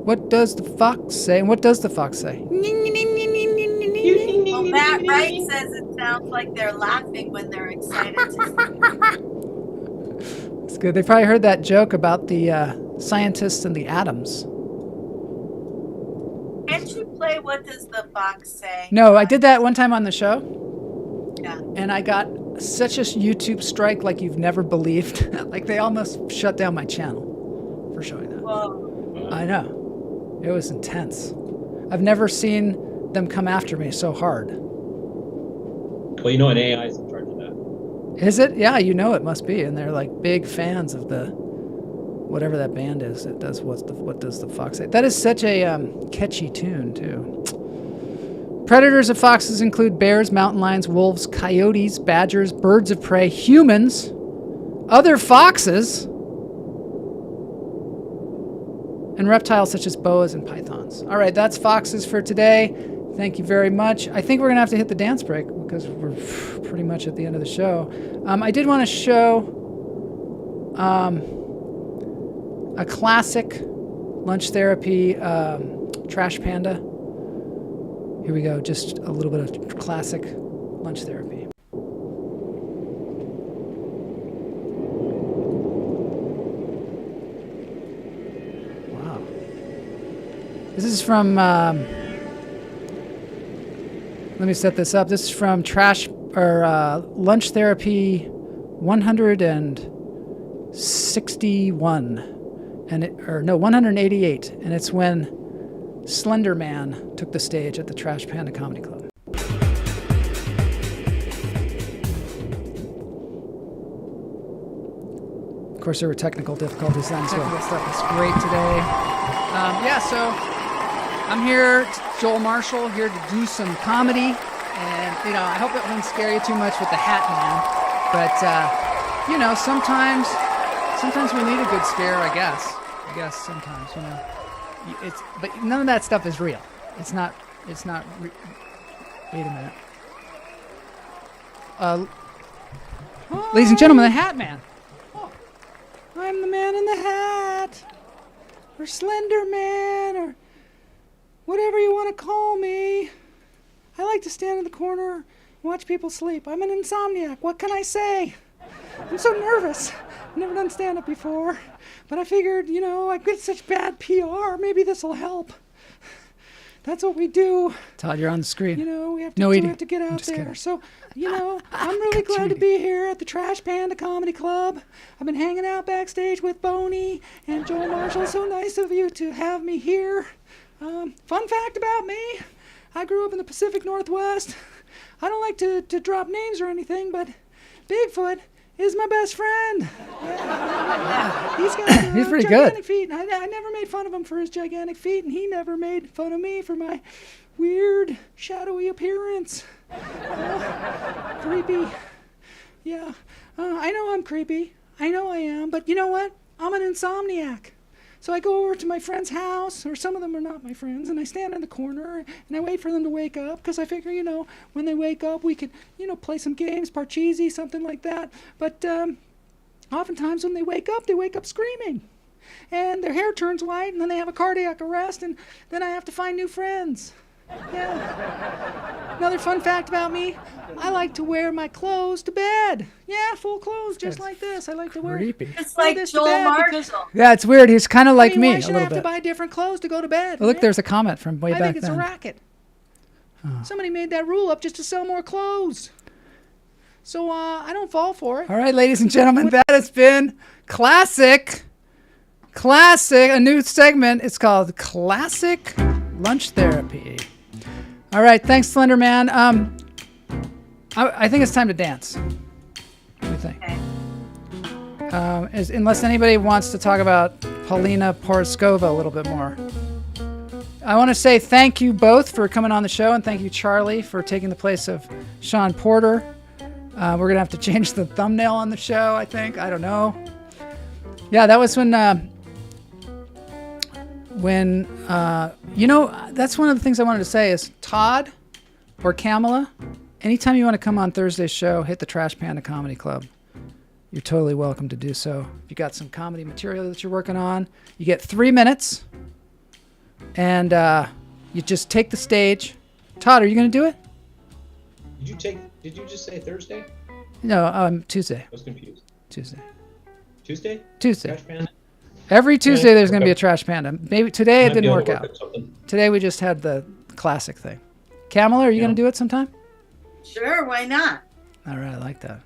What does the fox say? And what does the fox say? Well, Matt Wright says it sounds like they're laughing when they're excited to see. It's good. They probably heard that joke about the scientists and the atoms. Can't you play What Does the Fox Say? No, I did that one time on the show. Yeah. And I got such a YouTube strike like you've never believed. Like they almost shut down my channel for showing that. Whoa. I know. It was intense. I've never seen them come after me so hard. Well, you know an AI is in charge of that. Is it? Yeah, you know it must be. And they're like big fans of the whatever that band is that does What Does the Fox Say. That is such a catchy tune, too. Predators of foxes include bears, mountain lions, wolves, coyotes, badgers, birds of prey, humans, other foxes, and reptiles such as boas and pythons. All right, that's foxes for today. Thank you very much. I think we're going to have to hit the dance break because we're pretty much at the end of the show. I did want to show a classic lunch therapy trash panda. Here we go, just a little bit of classic lunch therapy. Wow. This is from, let me set this up. This is from Lunch Therapy 161, 188, and it's when Slender Man took the stage at the Trash Panda Comedy Club. Of course, there were technical difficulties then, so this stuff is great today. So I'm here, Joel Marshall, here to do some comedy, and I hope it won't scare you too much with the Hat Man, but sometimes we need a good scare, I guess sometimes, but none of that stuff is real. It's not wait a minute. Ladies and gentlemen, the Hat Man. Oh, I'm the man in the hat, or Slender Man, or whatever you want to call me. I like to stand in the corner and watch people sleep. I'm an insomniac. What can I say? I'm so nervous. I've never done stand-up before. But I figured, I get such bad PR. Maybe this will help. That's what we do. Todd, you're on the screen. We have to get out there. Kidding. So, I'm really glad to be here at the Trash Panda Comedy Club. I've been hanging out backstage with Boney and Joel Marshall. So nice of you to have me here. Fun fact about me. I grew up in the Pacific Northwest. I don't like to drop names or anything, but Bigfoot is my best friend. Yeah. He's got He's pretty gigantic good. feet. I never made fun of him for his gigantic feet, and he never made fun of me for my weird, shadowy appearance. Creepy. Yeah. I know I'm creepy. I know I am, but you know what? I'm an insomniac. So I go over to my friend's house, or some of them are not my friends, and I stand in the corner and I wait for them to wake up because I figure, when they wake up, we could, play some games, Parcheesi, something like that. But oftentimes when they wake up screaming. And their hair turns white, and then they have a cardiac arrest, and then I have to find new friends. Yeah. Another fun fact about me, I like to wear my clothes to bed. Yeah, full clothes, just like this. I like to wear It's like this Joel to bed Marshall. because, yeah, it's weird. He's kind of like me why a should I little have to bit. buy Different clothes to go to bed. Oh, look, there's a comment from way back then. I think it's a racket. Somebody made that rule up just to sell more clothes. So I don't fall for it. All right, ladies and gentlemen, that has been Classic, a new segment. It's called Classic Lunch Therapy. All right, thanks, Slender Man. I think it's time to dance. What do you think? Okay. Unless anybody wants to talk about Paulina Poroskova a little bit more. I want to say thank you both for coming on the show, and thank you, Charlie, for taking the place of Sean Porter. We're going to have to change the thumbnail on the show, I think. I don't know. Yeah, that was when that's one of the things I wanted to say is Todd or Kamala, anytime you want to come on Thursday's show, hit the Trash Panda Comedy Club. You're totally welcome to do so. If you got some comedy material that you're working on, you get 3 minutes, and you just take the stage. Todd, are you going to do it? Did you just say Thursday? No, Tuesday. I was confused. Tuesday. Trash Panda? Every Tuesday there's going to be a Trash Panda. Maybe today it didn't work out. Today we just had the classic thing. Kamala, are you going to do it sometime? Sure, why not? All right, I like that.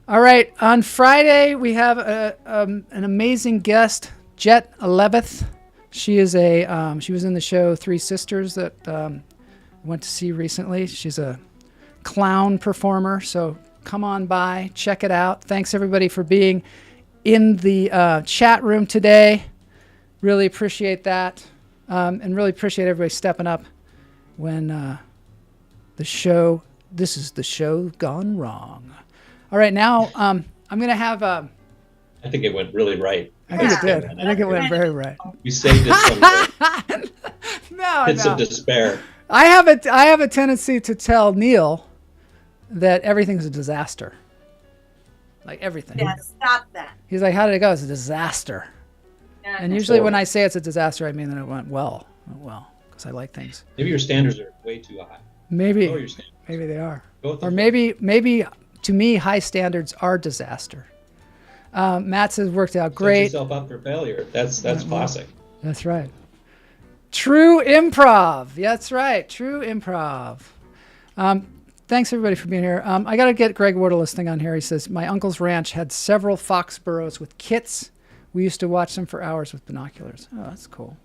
All right, on Friday we have an amazing guest, Jet 11th. She is she was in the show Three Sisters that I went to see recently. She's a clown performer, so come on by, check it out. Thanks everybody for being in the chat room today. Really appreciate that, and really appreciate everybody stepping up when this is the show gone wrong. All right, now I'm gonna have I think it went really right. I think it did. I think it went very right. You saved it from the pits No. of despair. I have a tendency to tell Neil that everything's a disaster. Like everything. Yeah, stop that. He's like, how did it go? It's a disaster. Yeah, And usually when I say it's a disaster, I mean that it went well. Because I like things. Maybe your standards are way too high. Maybe Lower your standards. Maybe they are. Go with the Or flow. maybe to me, high standards are disaster. Matt says worked out Set great. yourself up for failure. That's classic. That's right. True improv. That's right. True improv. Thanks everybody for being here. I got to get Greg Wardlow's thing on here. He says, my uncle's ranch had several fox burrows with kits. We used to watch them for hours with binoculars. Oh, that's cool.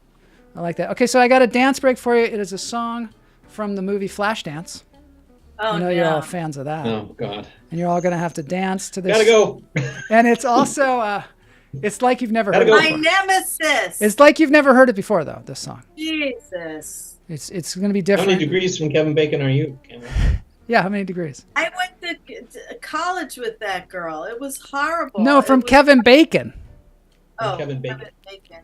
I like that. Okay, so I got a dance break for you. It is a song from the movie Flashdance. Oh, I know you're all fans of that. Oh, God. And you're all going to have to dance to this. Gotta go. And it's also, it's like you've never heard it My before. nemesis. It's like you've never heard it before, though, this song. Jesus. It's going to be How different. many degrees from Kevin Bacon are you, Cameron? Yeah, how many degrees? I went to college with that girl. It was horrible. No, from It was- Kevin Bacon. Oh, Kevin Bacon. Bacon.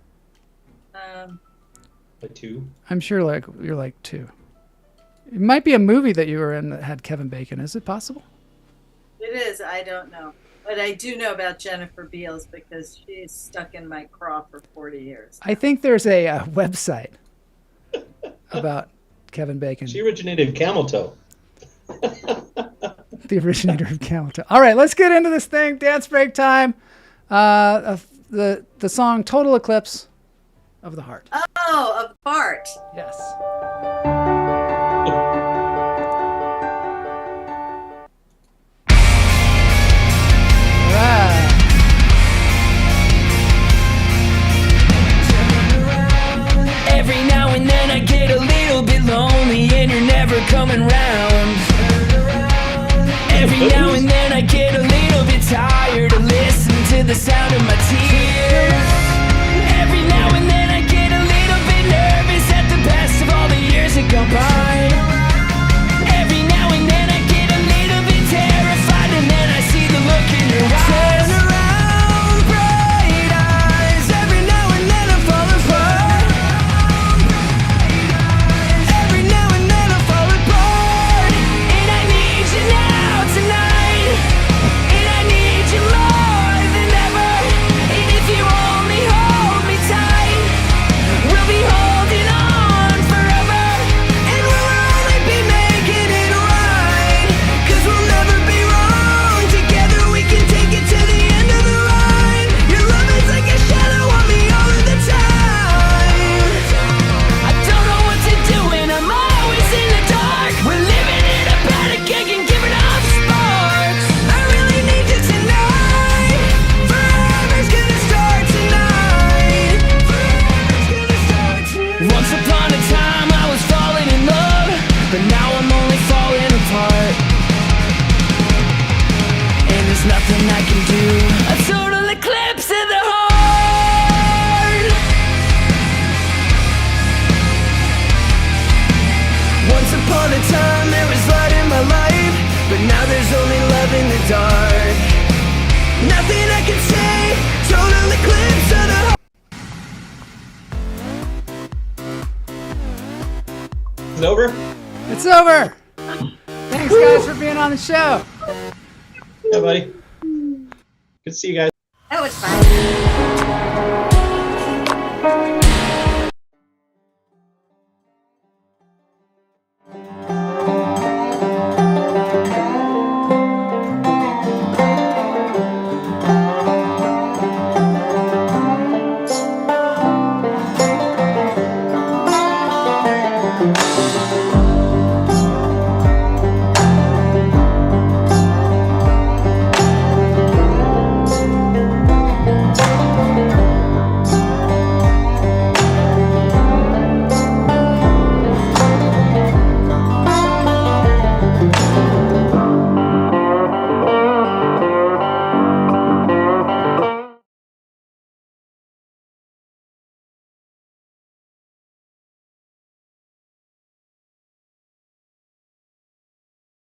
Like 2? I'm sure you're like 2. It might be a movie that you were in that had Kevin Bacon. Is it possible? It is. I don't know. But I do know about Jennifer Beals because she's stuck in my craw for 40 years. I think there's a website about Kevin Bacon. She originated Camel Toe. The originator of Camel Toe. All right, let's get into this thing. Dance break time. The song "Total Eclipse of the Heart." Oh, of Bart. Yes. All right. Every now and then I get a little bit lonely and you're never coming round. Every now and then I get a little bit tired to listen to the sound of my tears. Every now and then I get a little bit nervous at the best of all the years that gone by. Every now and then I get a little bit terrified and then I see the look in your eyes. Turn around, bright eyes. Once upon a time I was falling in love, but now I'm only falling apart. And there's nothing I can do. A total eclipse of the heart. Once upon a time there was light in my life, but now there's only love in the dark. Nothing I can say, total eclipse of the heart. It's over? It's over. Thanks, guys, for being on the show. Yeah, buddy. Good to see you guys.